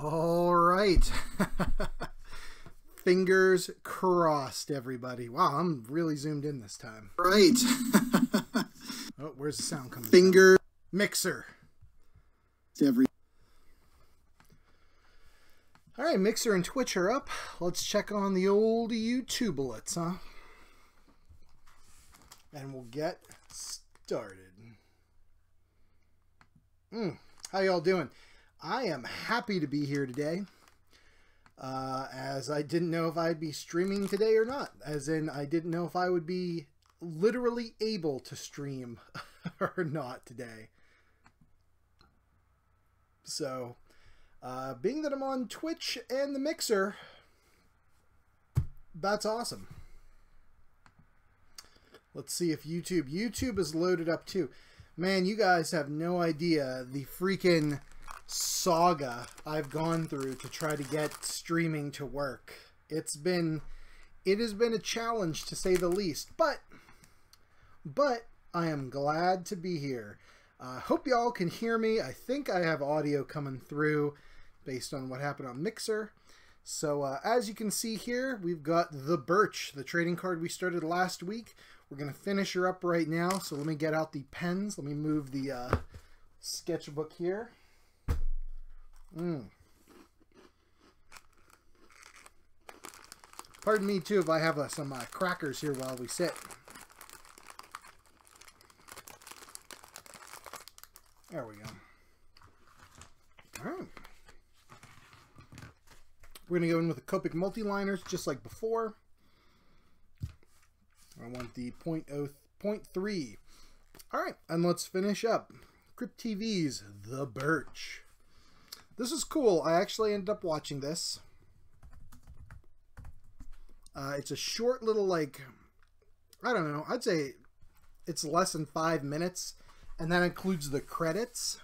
All right. Fingers crossed, everybody. Wow, I'm really zoomed in this time. Right. Oh, where's the sound coming Finger. from? Mixer. Every. All right, Mixer and Twitch are up. Let's check on the old YouTubealets, huh? And we'll get started. How y'all doing? I am happy to be here today, as I didn't know if I'd be streaming today or not. As in, I didn't know if I would be literally able to stream or not today. So, being that I'm on Twitch and the Mixer, that's awesome. Let's see if YouTube is loaded up too. Man, you guys have no idea the freaking saga I've gone through to try to get streaming to work. It has been a challenge, to say the least, but I am glad to be here. Hope y'all can hear me. I think I have audio coming through based on what happened on Mixer. So as you can see here, we've got the Birch, the trading card we started last week. We're going to finish her up right now, so let me get out the pens. Let me move the sketchbook here. Pardon me, too, if I have some crackers here while we sit. There we go. All right. We're going to go in with the Copic multi-liners, just like before. I want the 0.3. All right, and let's finish up. Crypt TV's The Birch. This is cool. I actually ended up watching this. It's a short little, like, I don't know. I'd say it's less than 5 minutes, and that includes the credits.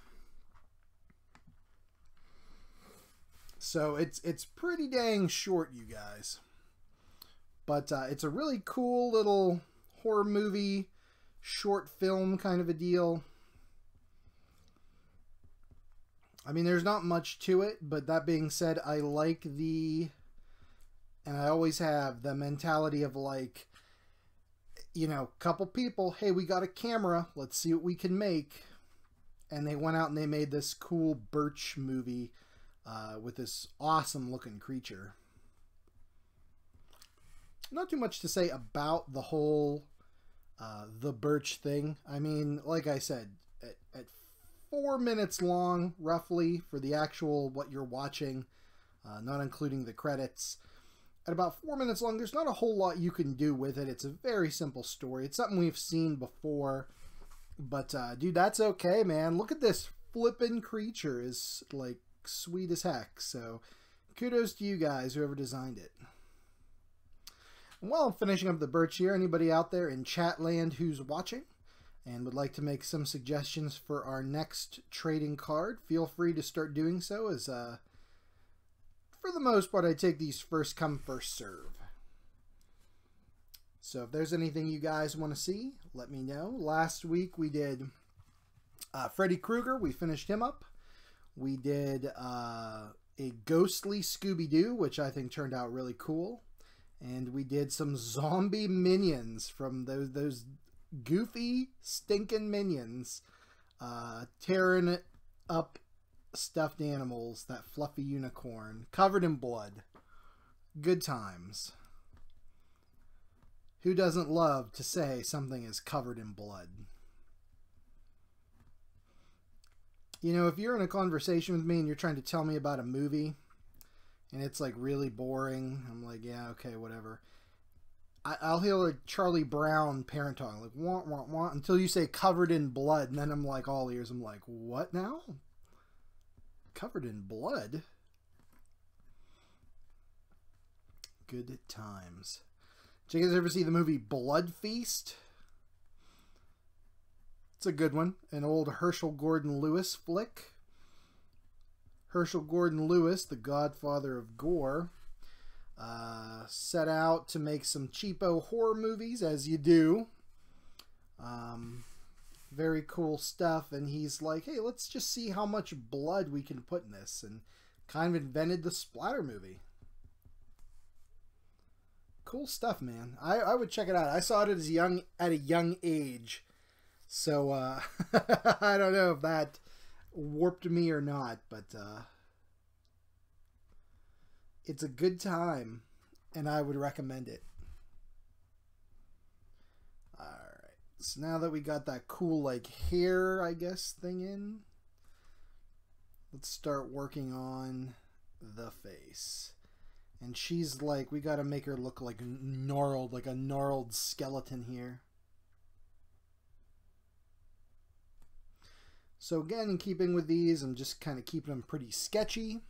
So it's pretty dang short, you guys. But it's a really cool little horror movie, short film kind of a deal. I mean, there's not much to it, but that being said, I like and I always have the mentality of, like, you know, couple people, hey, we got a camera, let's see what we can make. And they went out and they made this cool Birch movie with this awesome looking creature. Not too much to say about the whole the Birch thing. I mean, like I said, at 4 minutes long, roughly, for the actual what you're watching, not including the credits. At about 4 minutes long, there's not a whole lot you can do with it. It's a very simple story. It's something we've seen before. But, dude, that's okay, man. Look at this flippin' creature. Is like, sweet as heck. So, kudos to you guys, whoever designed it. And while I'm finishing up the Birch here, anybody out there in chat land who's watching and would like to make some suggestions for our next trading card, feel free to start doing so, as for the most part I take these first come first serve. So if there's anything you guys want to see, let me know. Last week we did Freddy Krueger. We finished him up. We did a ghostly Scooby-Doo, which I think turned out really cool. And we did some zombie minions from those goofy, stinking minions tearing up stuffed animals, that fluffy unicorn, covered in blood. Good times. Who doesn't love to say something is covered in blood? You know, if you're in a conversation with me and you're trying to tell me about a movie, and it's like really boring, I'm like, yeah, okay, whatever. I'll hear like Charlie Brown parent talking, like, want, until you say covered in blood, and then I'm like all ears. I'm like, what now? Covered in blood? Good times. Did you guys ever see the movie Blood Feast? It's a good one. An old Herschel Gordon Lewis flick. Herschel Gordon Lewis, the godfather of gore, set out to make some cheapo horror movies, as you do. Very cool stuff, and he's like, hey, let's just see how much blood we can put in this, and Kind of invented the splatter movie. Cool stuff, man. I would check it out. I saw it at a young age. So I don't know if that warped me or not, but it's a good time and I would recommend it. Alright. So now that we got that cool like hair, I guess, thing in, let's start working on the face. And she's like, we got to make her look like gnarled, like a gnarled skeleton here. So again, in keeping with these, I'm just kind of keeping them pretty sketchy.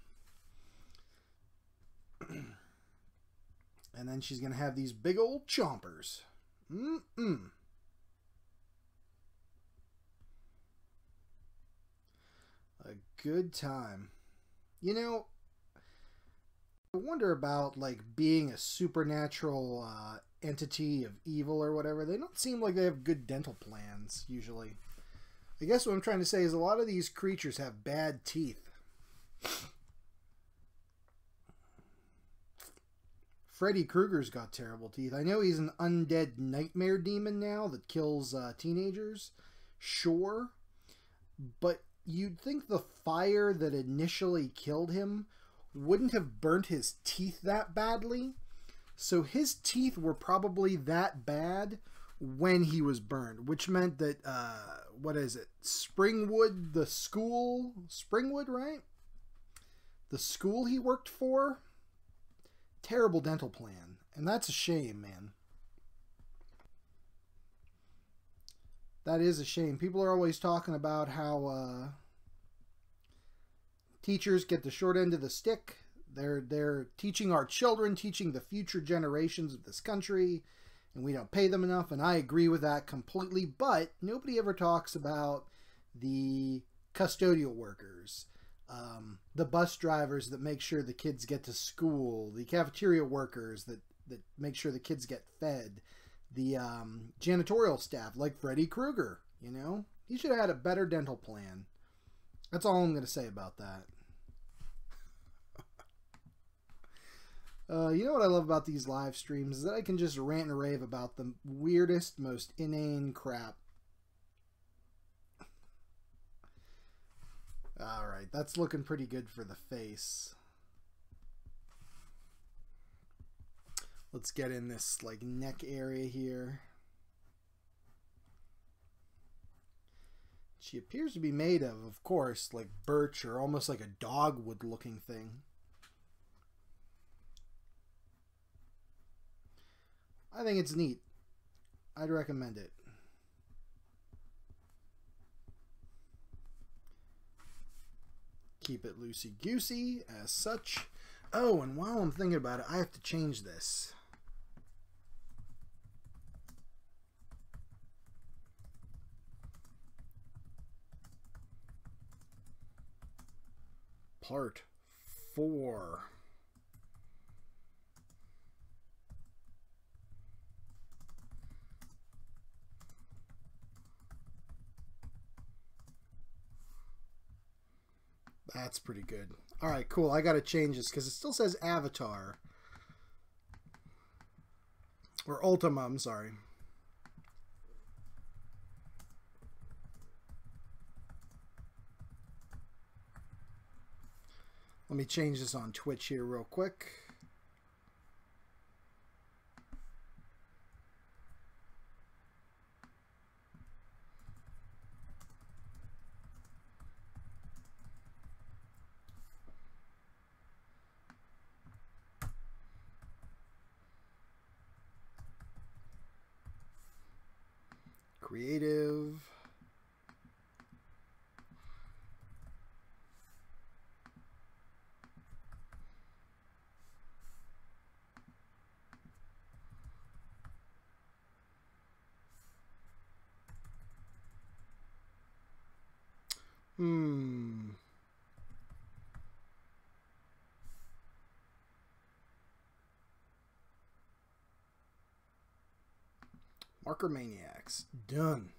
And then she's going to have these big old chompers. A good time. You know, I wonder about like being a supernatural entity of evil or whatever. They don't seem like they have good dental plans usually. I guess what I'm trying to say is a lot of these creatures have bad teeth. Freddy Krueger's got terrible teeth. I know he's an undead nightmare demon now that kills teenagers. Sure. But you'd think the fire that initially killed him wouldn't have burnt his teeth that badly. So his teeth were probably that bad when he was burned, which meant that, what is it? Springwood, the school? Springwood, right? The school he worked for? Terrible dental plan. And that's a shame, man. That is a shame. People are always talking about how teachers get the short end of the stick. They're teaching our children, teaching the future generations of this country, and we don't pay them enough, and I agree with that completely, but nobody ever talks about the custodial workers, the bus drivers that make sure the kids get to school, the cafeteria workers that make sure the kids get fed, the janitorial staff, like Freddy Krueger, you know? He should have had a better dental plan. That's all I'm going to say about that. You know what I love about these live streams is that I can just rant and rave about the weirdest, most inane crap. Alright, that's looking pretty good for the face. Let's get in this like neck area here. She appears to be made of course, like birch or almost like a dogwood looking thing. I think it's neat. I'd recommend it. Keep it loosey-goosey as such. Oh, and while I'm thinking about it, I have to change this. Part 4. That's pretty good. Alright, cool. I gotta change this because it still says Avatar. Or Ultima, I'm sorry. Let me change this on Twitch here real quick. Creative. Marker Maniacs. Done.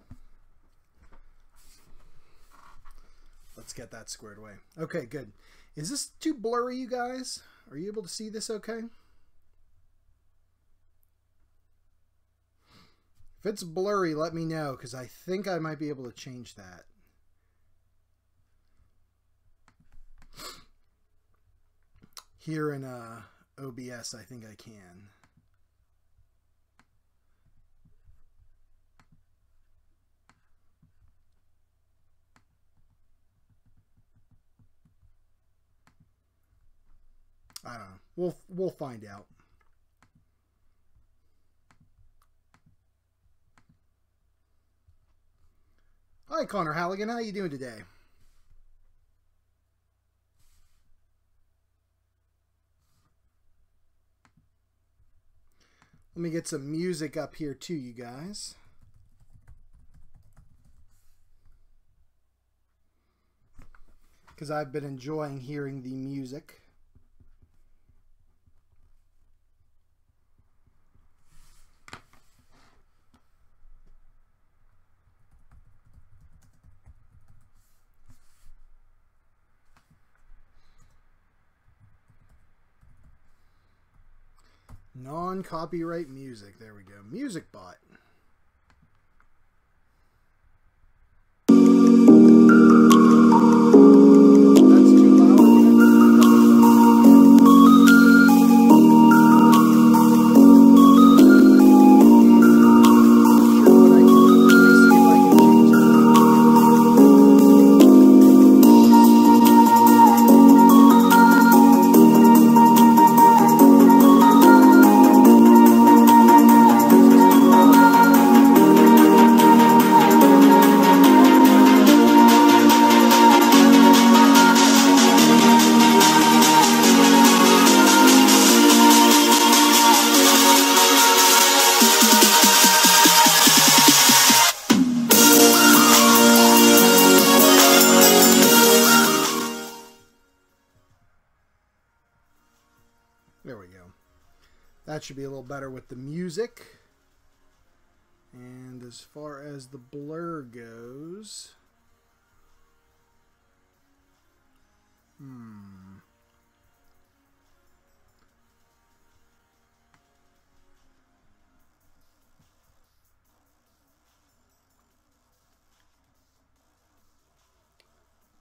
Let's get that squared away. Okay, good. Is this too blurry, you guys? Are you able to see this okay? If it's blurry, let me know, because I think I might be able to change that. Here in OBS, I think I can. I don't know. We'll find out. Hi, Connor Halligan. How you doing today? Let me get some music up here too, you guys. Because I've been enjoying hearing the music. Non-copyright music. There we go. Music bot. That's too loud. There we go. That should be a little better with the music. And as far as the blur goes...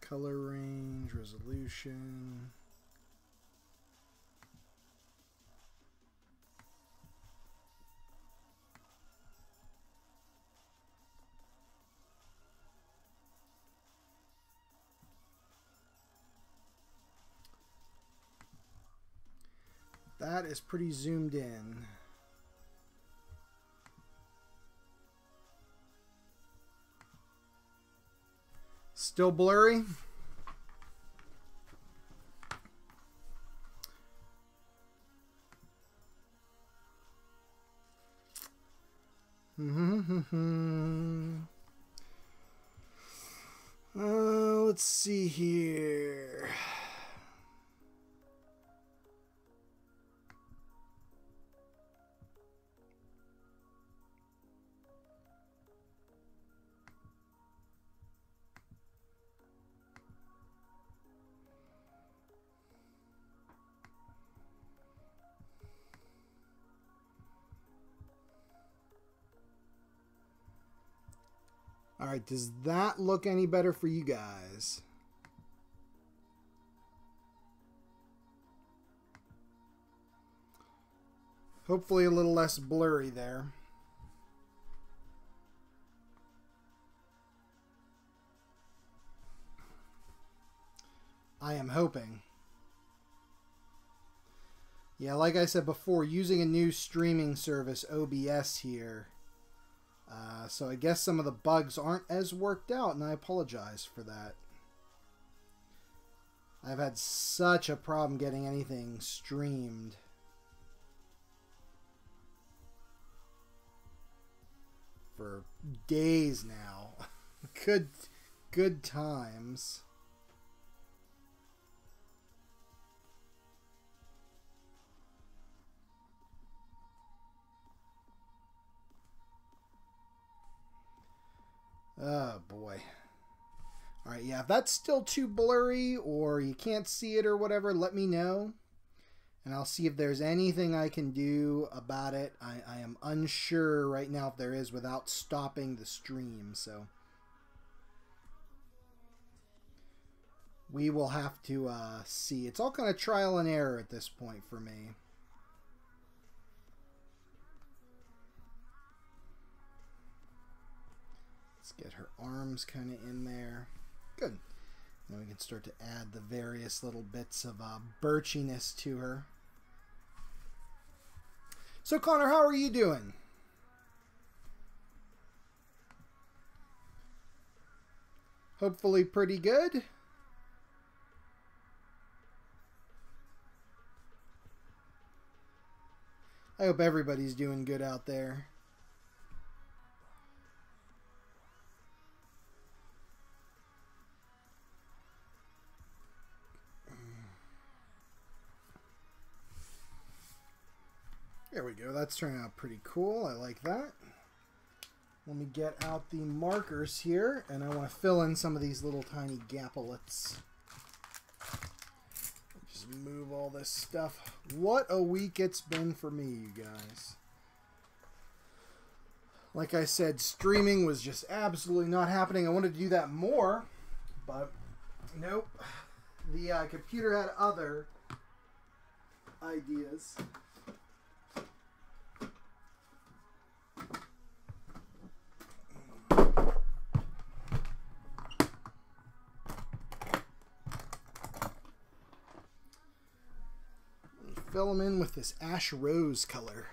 Color range, resolution... That is pretty zoomed in. Still blurry? Let's see here. All right, does that look any better for you guys? Hopefully a little less blurry there. I am hoping. Yeah, like I said before, using a new streaming service, OBS here. So I guess some of the bugs aren't as worked out, and I apologize for that. I've had such a problem getting anything streamed. For days now. Good times. Oh boy. Alright, yeah, if that's still too blurry or you can't see it or whatever, let me know. And I'll see if there's anything I can do about it. I am unsure right now if there is without stopping the stream, so we will have to see. It's all kind of trial and error at this point for me. Let's get her arms kind of in there. Good. Then we can start to add the various little bits of birchiness to her. So Connor, how are you doing? Hopefully pretty good. I hope everybody's doing good out there. There we go. That's turning out pretty cool. I like that. Let me get out the markers here, and I want to fill in some of these little tiny gaplets. Just move all this stuff. What a week it's been for me, you guys. Like I said, streaming was just absolutely not happening. I wanted to do that more, but nope. The computer had other ideas. Fill them in with this ash rose color.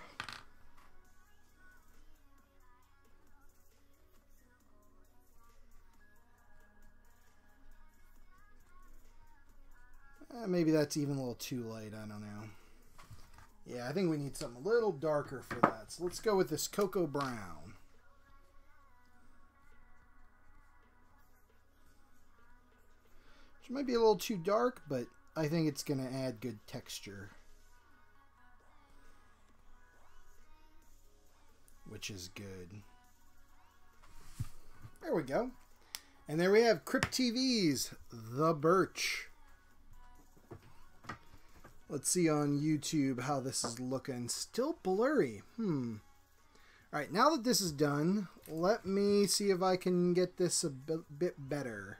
Maybe that's even a little too light. I don't know. Yeah, I think we need something a little darker for that. So let's go with this cocoa brown. Which might be a little too dark, but I think it's going to add good texture. Which is good. There we go. And there we have Crypt TV's The Birch. Let's see on YouTube how this is looking. Still blurry. Alright, now that this is done, let me see if I can get this a bit better.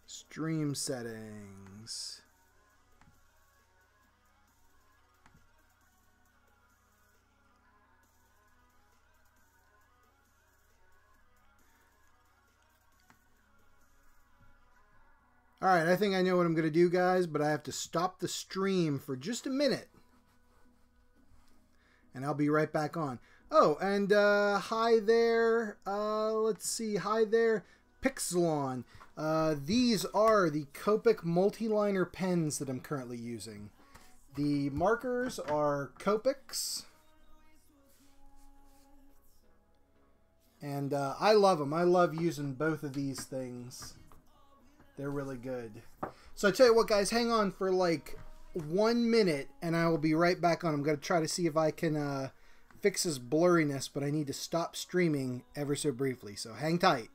Stream settings. Alright, I think I know what I'm going to do, guys, but I have to stop the stream for just a minute. And I'll be right back on. Oh, and hi there. Let's see. Hi there, Pixelon. These are the Copic multi-liner pens that I'm currently using. The markers are Copics. And I love them. I love using both of these things. They're really good. So I tell you what, guys, hang on for like 1 minute and I will be right back on. I'm going to try to see if I can fix this blurriness, but I need to stop streaming ever so briefly. So hang tight.